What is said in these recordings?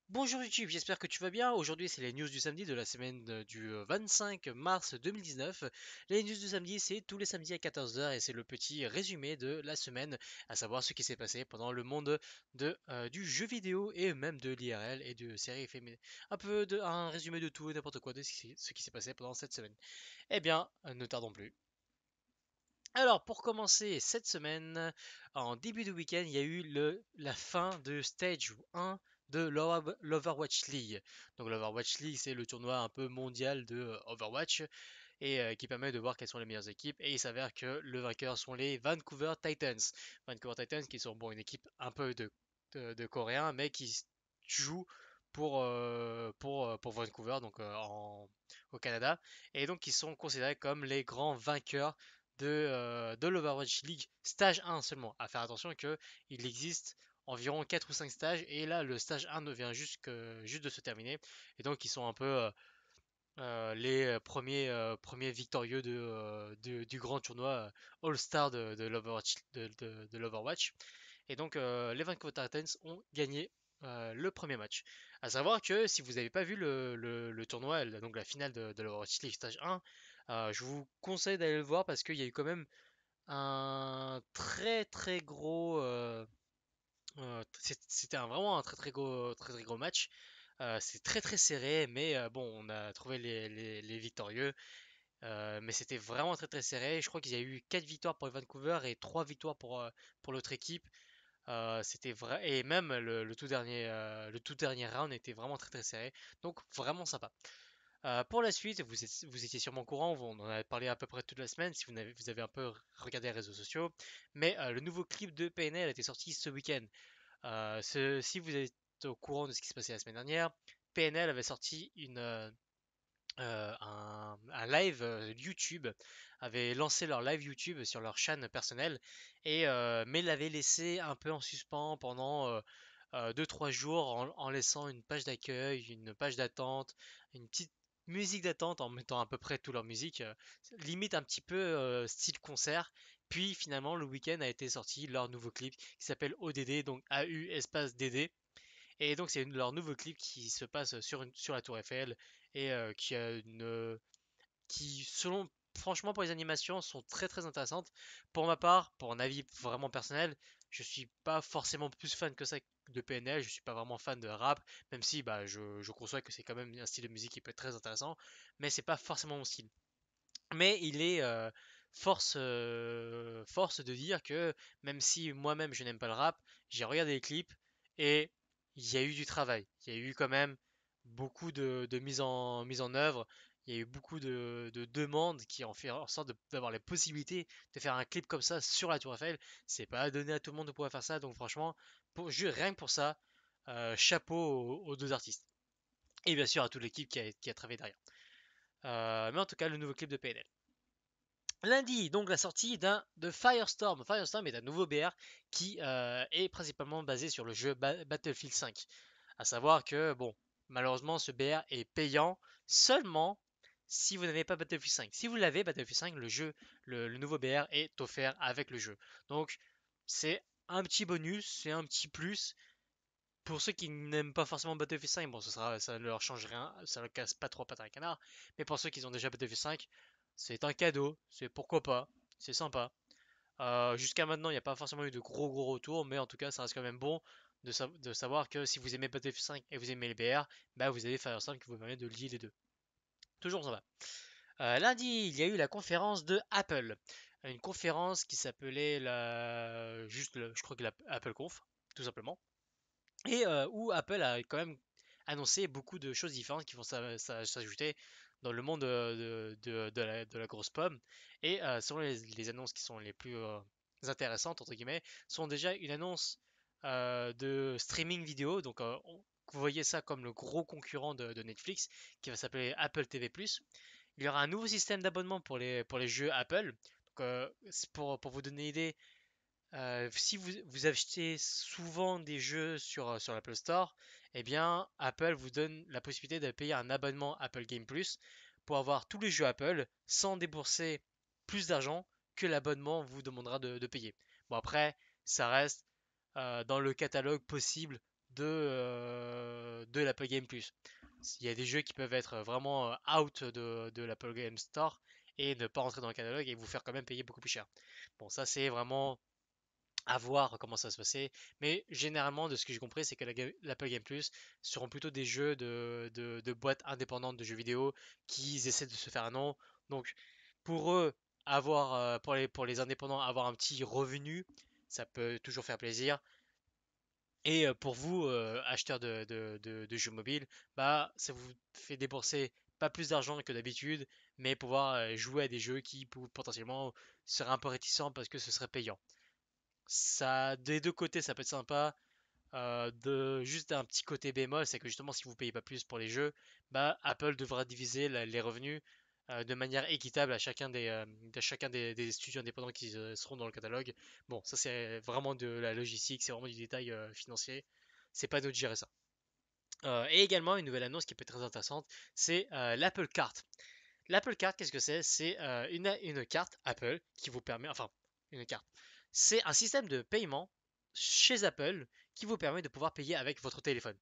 Bonjour YouTube, j'espère que tu vas bien. Aujourd'hui, c'est les news du samedi de la semaine du 25 mars 2019. Les news du samedi, c'est tous les samedis à 14 heures et c'est le petit résumé de la semaine, à savoir ce qui s'est passé pendant le monde du jeu vidéo et même de l'IRL et de séries féminines. Un résumé de tout et n'importe quoi de ce qui s'est passé pendant cette semaine. Eh bien, ne tardons plus. Alors, pour commencer cette semaine, en début de week-end, il y a eu la fin de Stage 1 de l'Overwatch League. Donc, l'Overwatch League, c'est le tournoi un peu mondial de Overwatch et qui permet de voir quelles sont les meilleures équipes. Et il s'avère que le vainqueur sont les Vancouver Titans. Vancouver Titans qui sont bon, une équipe un peu de Coréens, mais qui jouent pour Vancouver, donc au Canada. Et donc, ils sont considérés comme les grands vainqueurs de l'Overwatch League stage 1 seulement. À faire attention qu'il existe environ 4 ou 5 stages et là le stage 1 ne vient juste de se terminer et donc ils sont un peu les premiers victorieux du grand tournoi All-Star de l'Overwatch de l'Overwatch. Et donc les Vancouver Titans ont gagné le premier match. À savoir que si vous n'avez pas vu le tournoi, donc la finale de l'Overwatch League Stage 1, je vous conseille d'aller le voir parce qu'il y a eu quand même un très très gros. C'était vraiment un très très gros match. C'est très très serré, mais bon, on a trouvé les victorieux. Mais c'était vraiment très très serré. Je crois qu'il y a eu 4 victoires pour Vancouver et 3 victoires pour l'autre équipe. C'était vrai et même le tout dernier round était vraiment très très serré. Donc vraiment sympa. Pour la suite, vous étiez sûrement au courant, on en a parlé à peu près toute la semaine si vous avez un peu regardé les réseaux sociaux. Mais le nouveau clip de PNL a été sorti ce week-end. Si vous êtes au courant de ce qui se passait la semaine dernière, PNL avait sorti un live YouTube, avait lancé leur live YouTube sur leur chaîne personnelle, mais l'avait laissé un peu en suspens pendant 2-3 jours en laissant une page d'accueil, une page d'attente, une petite musique d'attente en mettant à peu près toute leur musique, limite un petit peu style concert. Puis finalement, le week-end a été sorti leur nouveau clip qui s'appelle ODD, donc AU espace DD. Et donc c'est leur nouveau clip qui se passe sur la Tour Eiffel et qui a qui selon franchement pour les animations sont très très intéressantes. Pour ma part, pour un avis vraiment personnel, je suis pas forcément plus fan que ça de PNL, je suis pas vraiment fan de rap, même si bah, je conçois que c'est quand même un style de musique qui peut être très intéressant, mais c'est pas forcément mon style. Mais il est force de dire que même si moi-même je n'aime pas le rap, j'ai regardé les clips et il y a eu du travail. Il y a eu quand même beaucoup de mise en œuvre. Il y a eu beaucoup de demandes qui ont fait en sorte d'avoir la possibilité de faire un clip comme ça sur la Tour Eiffel. C'est pas donné à tout le monde de pouvoir faire ça, donc franchement, rien que pour ça, chapeau aux deux artistes. Et bien sûr à toute l'équipe qui a travaillé derrière. Mais en tout cas, le nouveau clip de PNL. Lundi, donc la sortie de Firestorm. Firestorm est un nouveau BR qui est principalement basé sur le jeu Battlefield 5. À savoir que, bon, malheureusement, ce BR est payant seulement si vous n'avez pas Battlefield 5. Si vous l'avez, Battlefield 5, le nouveau BR est offert avec le jeu. Donc, c'est un petit bonus, c'est un petit plus. Pour ceux qui n'aiment pas forcément Battlefield 5, bon, ça ne leur change rien, ça ne casse pas trop pattes à un canard. Mais pour ceux qui ont déjà Battlefield 5, c'est un cadeau, c'est pourquoi pas, c'est sympa. Jusqu'à maintenant, il n'y a pas forcément eu de gros retours, mais en tout cas, ça reste quand même bon de savoir que si vous aimez Battlefield 5 et vous aimez les BR, bah vous avez Firestorm qui vous permet de lier les deux. Toujours sympa. Lundi, il y a eu la conférence de Apple. Une conférence qui s'appelait je crois que la Apple Conf, tout simplement. Et où Apple a quand même annoncé beaucoup de choses différentes qui vont s'ajouter dans le monde de la grosse pomme. Et selon les annonces qui sont les plus intéressantes, entre guillemets, sont déjà une annonce de streaming vidéo. Donc vous voyez ça comme le gros concurrent de Netflix qui va s'appeler Apple TV+. Il y aura un nouveau système d'abonnement pour les jeux Apple. Donc, pour vous donner une idée, si vous achetez souvent des jeux sur l'Apple Store, eh bien Apple vous donne la possibilité de payer un abonnement Apple Game Plus pour avoir tous les jeux Apple sans débourser plus d'argent que l'abonnement vous demandera de payer. Bon après, ça reste dans le catalogue possible de de l'Apple Game Plus. Il y a des jeux qui peuvent être vraiment out de l'Apple Game Store et ne pas rentrer dans le catalogue et vous faire quand même payer beaucoup plus cher. Bon, ça c'est vraiment à voir comment ça va se passer, mais généralement de ce que j'ai compris, c'est que l'Apple Game Plus seront plutôt des jeux de boîtes indépendantes de jeux vidéo qui essaient de se faire un nom. Donc pour eux, pour les indépendants, avoir un petit revenu, ça peut toujours faire plaisir. Et pour vous, acheteurs de jeux mobiles, bah, ça vous fait débourser pas plus d'argent que d'habitude, mais pouvoir jouer à des jeux qui potentiellement seraient un peu réticents parce que ce serait payant. Ça, des deux côtés, ça peut être sympa. Juste un petit côté bémol, c'est que justement, si vous payez pas plus pour les jeux, bah, Apple devra diviser les revenus de manière équitable à chacun des studios indépendants qui seront dans le catalogue. Bon, ça c'est vraiment de la logistique, c'est vraiment du détail financier. C'est pas nous de gérer ça. Et également, une nouvelle annonce qui peut être très intéressante, c'est l'Apple Card. L'Apple Card, qu'est-ce que c'est? C'est une carte Apple qui vous permet, enfin, une carte. C'est un système de paiement chez Apple qui vous permet de pouvoir payer avec votre téléphone.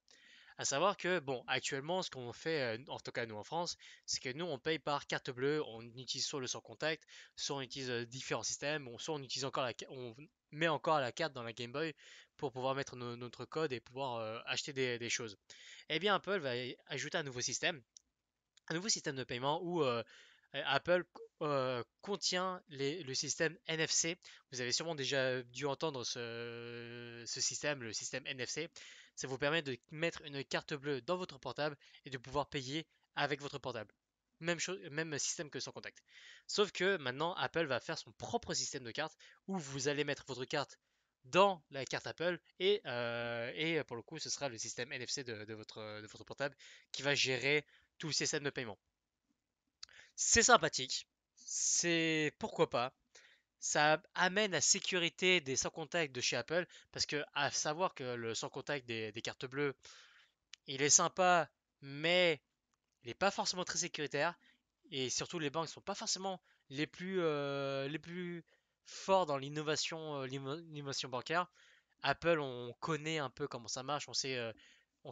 À savoir que, bon, actuellement, ce qu'on fait, en tout cas nous en France, c'est que nous on paye par carte bleue, on utilise soit le sans contact, soit on utilise différents systèmes, soit on utilise encore on met encore la carte dans la Game Boy pour pouvoir mettre notre code et pouvoir acheter des choses. Eh bien, Apple va ajouter un nouveau système de paiement où Apple contient le système NFC. Vous avez sûrement déjà dû entendre ce système, le système NFC. Ça vous permet de mettre une carte bleue dans votre portable et de pouvoir payer avec votre portable. Même chose, même système que sans contact. Sauf que maintenant, Apple va faire son propre système de carte où vous allez mettre votre carte dans la carte Apple et pour le coup, ce sera le système NFC de votre portable qui va gérer tout le système de paiement. C'est sympathique, c'est pourquoi pas. Ça amène la sécurité des sans contact de chez Apple parce que à savoir que le sans contact des cartes bleues, il est sympa, mais il n'est pas forcément très sécuritaire et surtout les banques sont pas forcément les plus forts dans l'innovation bancaire. Apple, on connaît un peu comment ça marche, on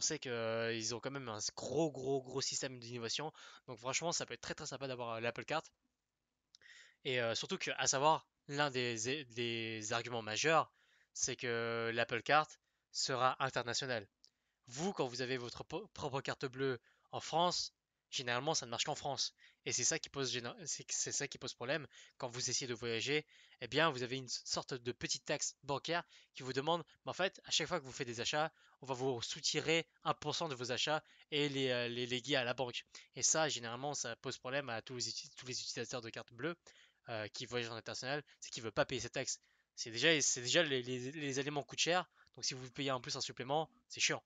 sait qu'ils ont quand même un gros système d'innovation. Donc franchement, ça peut être très très sympa d'avoir l'Apple Card. Et surtout que, à savoir, l'un des arguments majeurs, c'est que l'Apple Card sera international. Vous, quand vous avez votre propre carte bleue en France, généralement ça ne marche qu'en France. Et c'est ça qui pose problème. Quand vous essayez de voyager, eh bien vous avez une sorte de petite taxe bancaire qui vous demande, mais en fait, à chaque fois que vous faites des achats, on va vous soutirer 1% de vos achats et les léguer à la banque. Et ça, généralement, ça pose problème à tous les utilisateurs de carte bleue qui voyagent en international, c'est qu'ils ne veulent pas payer cette taxe. C'est déjà les aliments coûtent cher, donc si vous payez en plus un supplément, c'est chiant.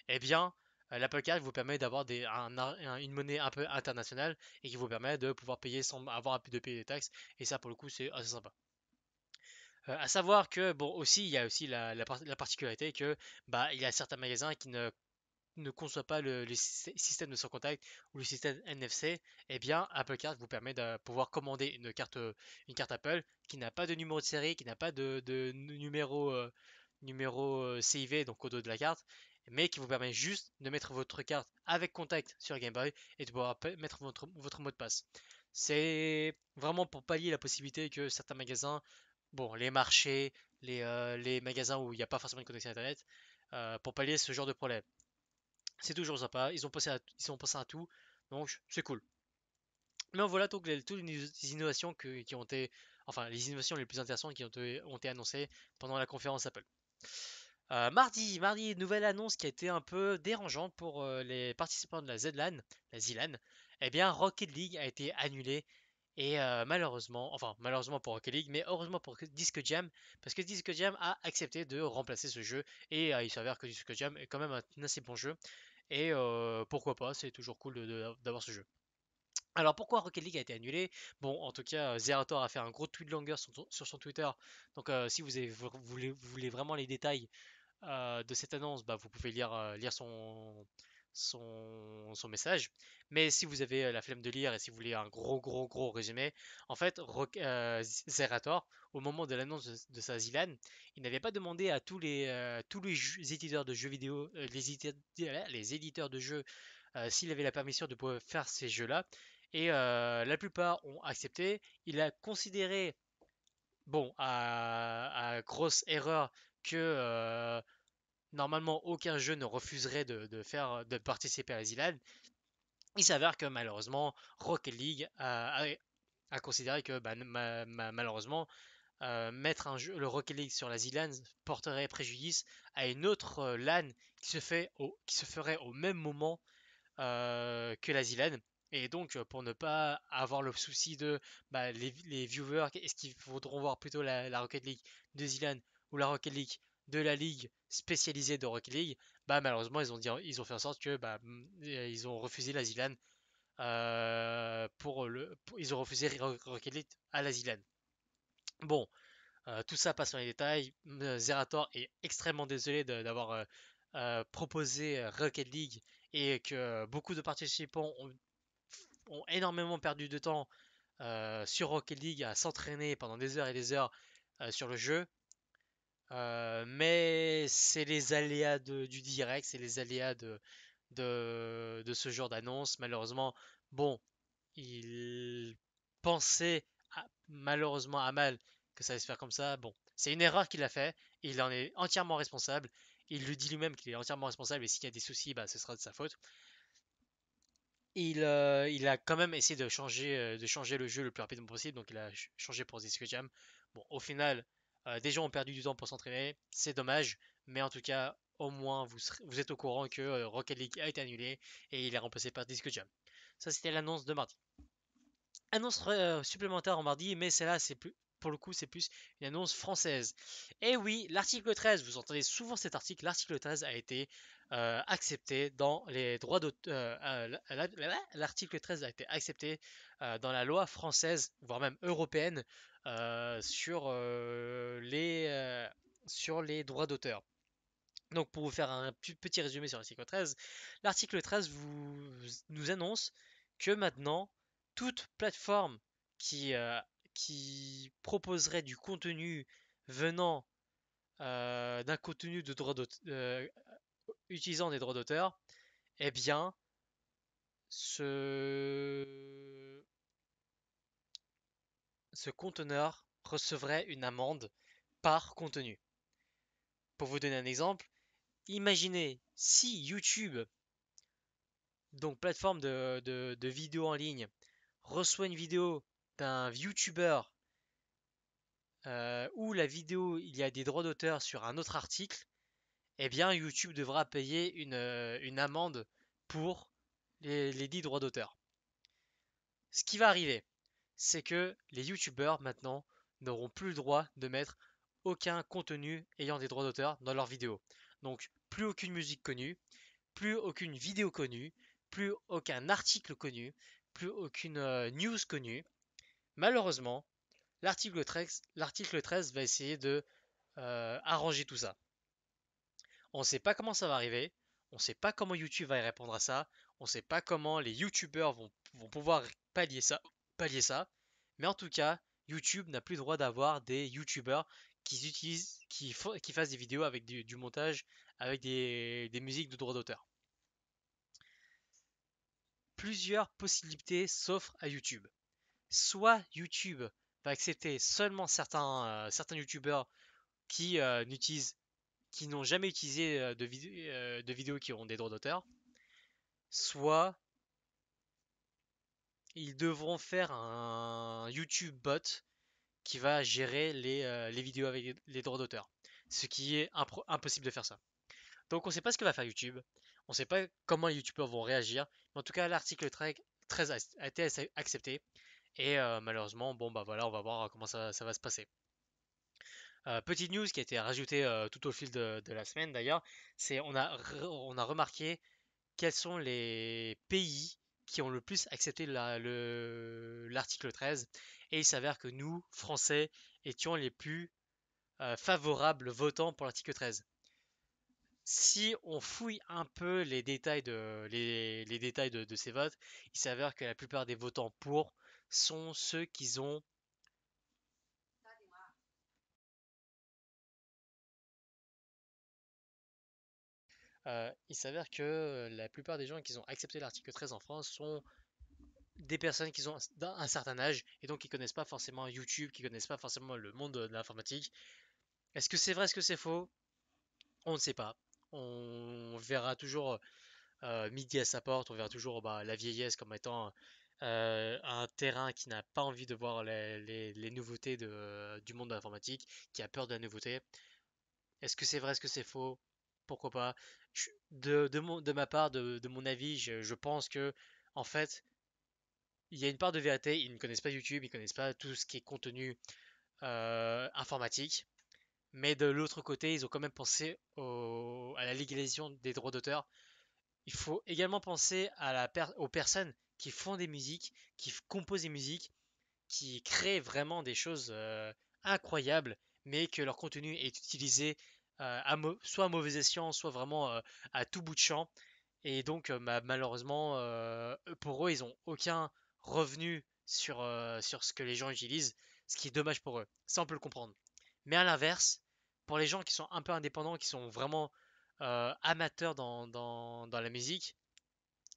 Eh bien, l'Apple Card vous permet d'avoir une monnaie un peu internationale et qui vous permet de pouvoir payer sans avoir à de payer des taxes. Et ça, pour le coup, c'est assez sympa. À savoir que, bon, aussi, il y a aussi la particularité que, bah, il y a certains magasins qui ne conçoit pas le système de sans contact ou le système NFC, eh bien Apple Card vous permet de pouvoir commander une carte Apple qui n'a pas de numéro de série, qui n'a pas de numéro CIV, donc au dos de la carte, mais qui vous permet juste de mettre votre carte avec contact sur Game Boy et de pouvoir mettre votre mot de passe. C'est vraiment pour pallier la possibilité que certains magasins, bon, les marchés, les magasins où il n'y a pas forcément de connexion Internet, pour pallier ce genre de problème. C'est toujours sympa, ils ont pensé à tout, donc c'est cool. Mais voilà donc toutes les innovations qui ont été, enfin les innovations les plus intéressantes qui ont été annoncées pendant la conférence Apple. Mardi, nouvelle annonce qui a été un peu dérangeante pour les participants de la ZLAN. Eh bien Rocket League a été annulé et malheureusement pour Rocket League, mais heureusement pour Disque Jam, parce que Disque Jam a accepté de remplacer ce jeu et il s'avère que Disque Jam est quand même un assez bon jeu. Et pourquoi pas, c'est toujours cool d'avoir ce jeu. Alors pourquoi Rocket League a été annulé? Bon, en tout cas, Zerator a fait un gros tweet longueur sur son Twitter. Donc si vous voulez vraiment les détails de cette annonce, bah, vous pouvez lire son message. Mais si vous avez la flemme de lire et si vous voulez un gros résumé, en fait, Zerator, au moment de l'annonce de sa ZLAN, il n'avait pas demandé à tous les éditeurs de jeux vidéo, les éditeurs de jeux, s'il avait la permission de pouvoir faire ces jeux-là. Et la plupart ont accepté. Il a considéré, bon, à grosse erreur, que normalement aucun jeu ne refuserait de participer à la ZLAN. Il s'avère que malheureusement, Rocket League a considéré que bah, malheureusement, mettre le Rocket League sur la ZLAN porterait préjudice à une autre LAN qui se ferait au même moment que la ZLAN. Et donc, pour ne pas avoir le souci de bah, les viewers, est-ce qu'ils voudront voir plutôt la Rocket League de ZLAN ou la Rocket League de la ligue spécialisée de Rocket League, bah malheureusement ils ont fait en sorte que bah, ils ont refusé la ZLAN ils ont refusé Rocket League à la ZLAN. Bon, tout ça passe dans les détails. Zerator est extrêmement désolé d'avoir proposé Rocket League et que beaucoup de participants ont énormément perdu de temps sur Rocket League à s'entraîner pendant des heures et des heures sur le jeu. Mais c'est les aléas du direct, c'est les aléas de ce genre d'annonce. Malheureusement, bon, il pensait malheureusement à mal que ça allait se faire comme ça. Bon, c'est une erreur qu'il a fait. Il en est entièrement responsable. Il le dit lui-même qu'il est entièrement responsable et s'il y a des soucis, bah, ce sera de sa faute. Il a quand même essayé de changer le jeu le plus rapidement possible, donc il a changé pour Disco Jam. Bon, au final, des gens ont perdu du temps pour s'entraîner, c'est dommage, mais en tout cas, au moins vous êtes au courant que Rocket League a été annulé et il est remplacé par Disco Jam. Ça, c'était l'annonce de mardi. Annonce supplémentaire en mardi, mais celle-là, c'est plus, pour le coup, c'est plus une annonce française. Et oui, l'article 13, vous entendez souvent cet article, l'article 13 a été accepté dans les droits d'auteur. L'article 13 a été accepté dans la loi française, voire même européenne, sur les droits d'auteur. Donc, pour vous faire un petit résumé sur l'article 13 nous annonce que maintenant, toute plateforme qui, euh, qui proposerait du contenu venant d'un contenu de utilisant des droits d'auteur, eh bien, ce, ce conteneur recevrait une amende par contenu. Pour vous donner un exemple, imaginez si YouTube, donc plateforme de vidéos en ligne, reçoit une vidéo d'un YouTuber où la vidéo il y a des droits d'auteur sur un autre article, eh bien YouTube devra payer une amende pour les dits droits d'auteur. Ce qui va arriver, c'est que les YouTubers maintenant n'auront plus le droit de mettre aucun contenu ayant des droits d'auteur dans leurs vidéos. Donc plus aucune musique connue, plus aucune vidéo connue, plus aucun article connu, plus aucune news connue. Malheureusement, l'article 13 va essayer de arranger tout ça. On ne sait pas comment ça va arriver, on ne sait pas comment YouTube va y répondre à ça, on ne sait pas comment les YouTubers vont pouvoir pallier ça, mais en tout cas, YouTube n'a plus le droit d'avoir des YouTubers qui fassent des vidéos avec du montage, avec des musiques de droit d'auteur. Plusieurs possibilités s'offrent à YouTube. Soit YouTube va accepter seulement certains YouTubers qui qui n'ont jamais utilisé de vidéos qui auront des droits d'auteur, soit ils devront faire un YouTube bot qui va gérer les vidéos avec les droits d'auteur, ce qui est impossible de faire ça. Donc on ne sait pas ce que va faire YouTube, on ne sait pas comment les YouTubeurs vont réagir, mais en tout cas l'article 13 a été accepté et malheureusement bon bah voilà on va voir comment ça va se passer. Petite news qui a été rajoutée tout au fil de la semaine d'ailleurs, c'est on a remarqué quels sont les pays qui ont le plus accepté l'article 13 et il s'avère que nous, Français, étions les plus favorables votants pour l'article 13. Si on fouille un peu les détails de ces votes, il s'avère que la plupart des votants pour sont ceux qui ont il s'avère que la plupart des gens qui ont accepté l'article 13 en France sont des personnes qui ont un certain âge et donc qui connaissent pas forcément YouTube, qui connaissent pas forcément le monde de l'informatique. Est-ce que c'est vrai, est-ce que c'est faux? On ne sait pas. On verra toujours midi à sa porte, on verra toujours bah, la vieillesse comme étant un terrain qui n'a pas envie de voir les nouveautés du monde de l'informatique, qui a peur de la nouveauté. Est-ce que c'est vrai, est-ce que c'est faux? Pourquoi pas? De ma part, de mon avis, je pense que en fait, il y a une part de vérité. Ils ne connaissent pas YouTube, ils connaissent pas tout ce qui est contenu informatique. Mais de l'autre côté, ils ont quand même pensé à la légalisation des droits d'auteur. Il faut également penser aux personnes qui font des musiques, qui composent des musiques, qui créent vraiment des choses incroyables, mais que leur contenu est utilisé soit à mauvais escient, soit vraiment à tout bout de champ. Et donc, malheureusement, pour eux, ils n'ont aucun revenu sur ce que les gens utilisent, ce qui est dommage pour eux. Ça, on peut le comprendre. Mais à l'inverse, pour les gens qui sont un peu indépendants, qui sont vraiment amateurs dans la musique,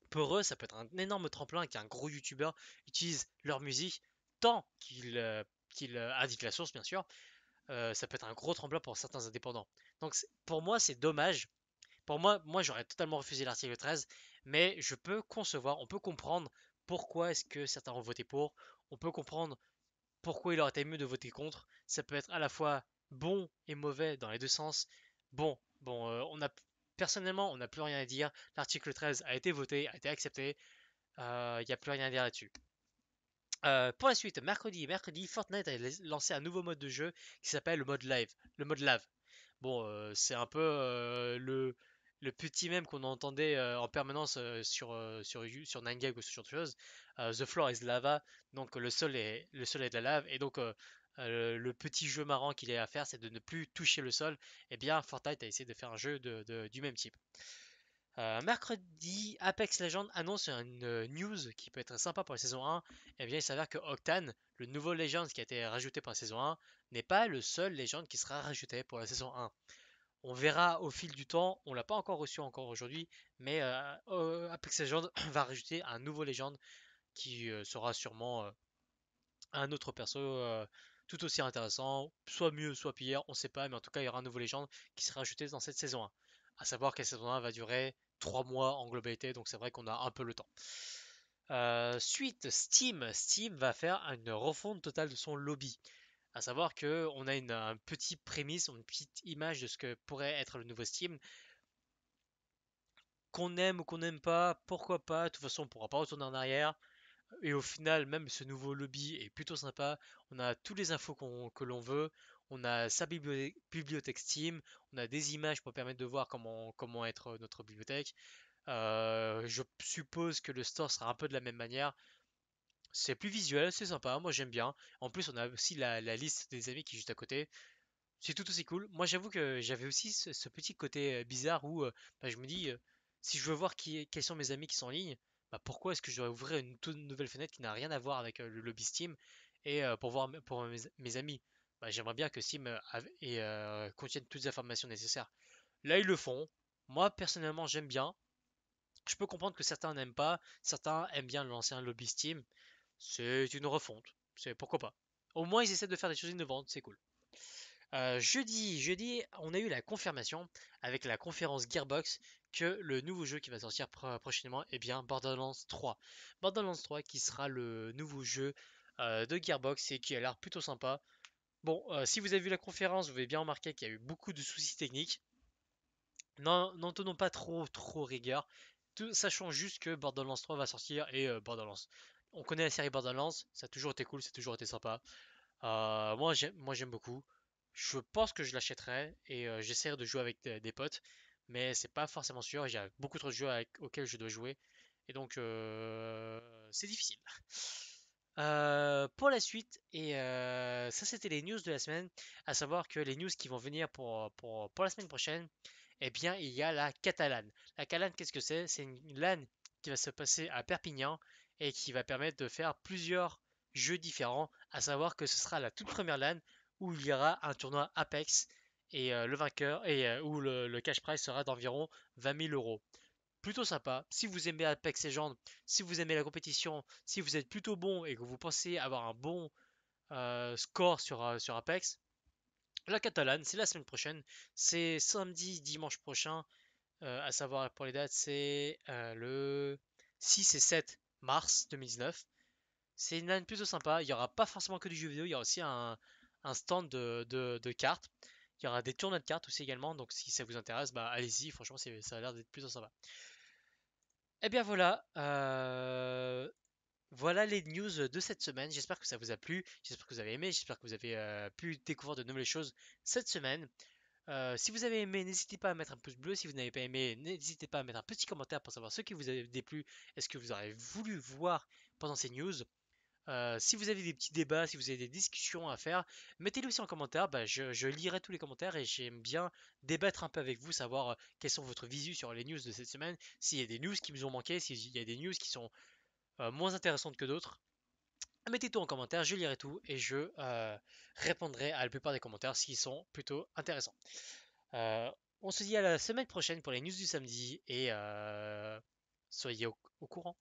pour eux, ça peut être un énorme tremplin qu'un gros youtubeur utilise leur musique tant qu'il indique la source, bien sûr. Ça peut être un gros tremplin pour certains indépendants. Donc pour moi, c'est dommage. Pour moi j'aurais totalement refusé l'article 13, mais je peux concevoir, on peut comprendre pourquoi est-ce que certains ont voté pour. On peut comprendre pourquoi il aurait été mieux de voter contre. Ça peut être à la fois bon et mauvais dans les deux sens. Bon, personnellement, on n'a plus rien à dire. L'article 13 a été voté, a été accepté. Il n'y a plus rien à dire là-dessus. Pour la suite, mercredi, Fortnite a lancé un nouveau mode de jeu qui s'appelle le mode lave. Bon, c'est un peu le petit mème qu'on entendait en permanence sur 9gag ou ce genre de choses. The floor is lava, donc le sol est de la lave, et donc le petit jeu marrant qu'il est à faire, c'est de ne plus toucher le sol. Et bien, Fortnite a essayé de faire un jeu du même type. Mercredi, Apex Legends annonce une news qui peut être sympa pour la saison 1. Et bien, il s'avère que Octane, le nouveau Legend qui a été rajouté pour la saison 1, n'est pas le seul Legend qui sera rajouté pour la saison 1. On verra au fil du temps, on l'a pas encore reçu encore aujourd'hui, mais Apex Legends va rajouter un nouveau Legend qui sera sûrement un autre perso tout aussi intéressant, soit mieux, soit pire, on sait pas, mais en tout cas il y aura un nouveau Legend qui sera ajouté dans cette saison 1. À savoir que la saison 1 va durer 3 mois en globalité, donc c'est vrai qu'on a un peu le temps. Suite, Steam va faire une refonte totale de son lobby. À savoir que on a un petit prémisse, une petite image de ce que pourrait être le nouveau Steam. Qu'on aime ou qu'on n'aime pas, pourquoi pas, de toute façon on pourra pas retourner en arrière. Et au final, même ce nouveau lobby est plutôt sympa. On a toutes les infos que l'on veut. On a sa bibliothèque Steam. On a des images pour permettre de voir comment être notre bibliothèque. Je suppose que le store sera un peu de la même manière. C'est plus visuel, c'est sympa, moi j'aime bien. En plus, on a aussi la liste des amis qui est juste à côté. C'est tout aussi cool. Moi, j'avoue que j'avais aussi ce petit côté bizarre où bah, je me dis, si je veux voir quels sont mes amis qui sont en ligne, bah, pourquoi est-ce que je dois ouvrir une toute nouvelle fenêtre qui n'a rien à voir avec le lobby Steam et pour voir pour mes amis. Bah, j'aimerais bien que Steam contienne toutes les informations nécessaires. Là, ils le font. Moi, personnellement, j'aime bien. Je peux comprendre que certains n'aiment pas, certains aiment bien l'ancien lobby Steam. C'est une refonte. C'est pourquoi pas. Au moins, ils essaient de faire des choses innovantes, c'est cool. Jeudi, on a eu la confirmation avec la conférence Gearbox que le nouveau jeu qui va sortir prochainement est bien Borderlands 3. Borderlands 3 qui sera le nouveau jeu de Gearbox et qui a l'air plutôt sympa. Bon, si vous avez vu la conférence, vous avez bien remarqué qu'il y a eu beaucoup de soucis techniques. N'en tenons pas trop rigueur. Sachons juste que Borderlands 3 va sortir et Borderlands. On connaît la série Borderlands, ça a toujours été cool, ça a toujours été sympa. Moi j'aime beaucoup. Je pense que je l'achèterai et j'essaierai de jouer avec des potes, mais c'est pas forcément sûr. Il y a beaucoup trop de jeux auxquels je dois jouer et donc c'est difficile. Pour la suite, et ça c'était les news de la semaine, à savoir que les news qui vont venir pour la semaine prochaine, eh bien, il y a la Catalane. La Catalane, qu'est-ce que c'est? C'est une LAN qui va se passer à Perpignan et qui va permettre de faire plusieurs jeux différents, à savoir que ce sera la toute première LAN où il y aura un tournoi Apex et le vainqueur et où le cash prize sera d'environ 20 000 euros. Plutôt sympa. Si vous aimez Apex Legends, si vous aimez la compétition, si vous êtes plutôt bon et que vous pensez avoir un bon score sur Apex, la Catalane, c'est la semaine prochaine. C'est samedi, dimanche prochain. À savoir pour les dates, c'est le 6 et 7 mars 2019. C'est une LAN plutôt sympa. Il n'y aura pas forcément que du jeu vidéo, il y aura aussi un stand de cartes. Il y aura des tournois de cartes aussi également. Donc si ça vous intéresse, bah allez-y. Franchement, ça a l'air d'être plutôt sympa. Et bien voilà. Voilà les news de cette semaine. J'espère que ça vous a plu. J'espère que vous avez aimé. J'espère que vous avez pu découvrir de nouvelles choses cette semaine. Si vous avez aimé, n'hésitez pas à mettre un pouce bleu. Si vous n'avez pas aimé, n'hésitez pas à mettre un petit commentaire pour savoir ce qui vous a déplu et ce que vous aurez voulu voir pendant ces news. Si vous avez des petits débats, si vous avez des discussions à faire, mettez-le aussi en commentaire. Bah, je lirai tous les commentaires et j'aime bien débattre un peu avec vous, savoir quels sont votre visu sur les news de cette semaine. S'il y a des news qui vous ont manqué, s'il y a des news qui sont moins intéressantes que d'autres. Mettez tout en commentaire, je lirai tout et je répondrai à la plupart des commentaires s'ils sont plutôt intéressants. On se dit à la semaine prochaine pour les news du samedi et soyez au courant.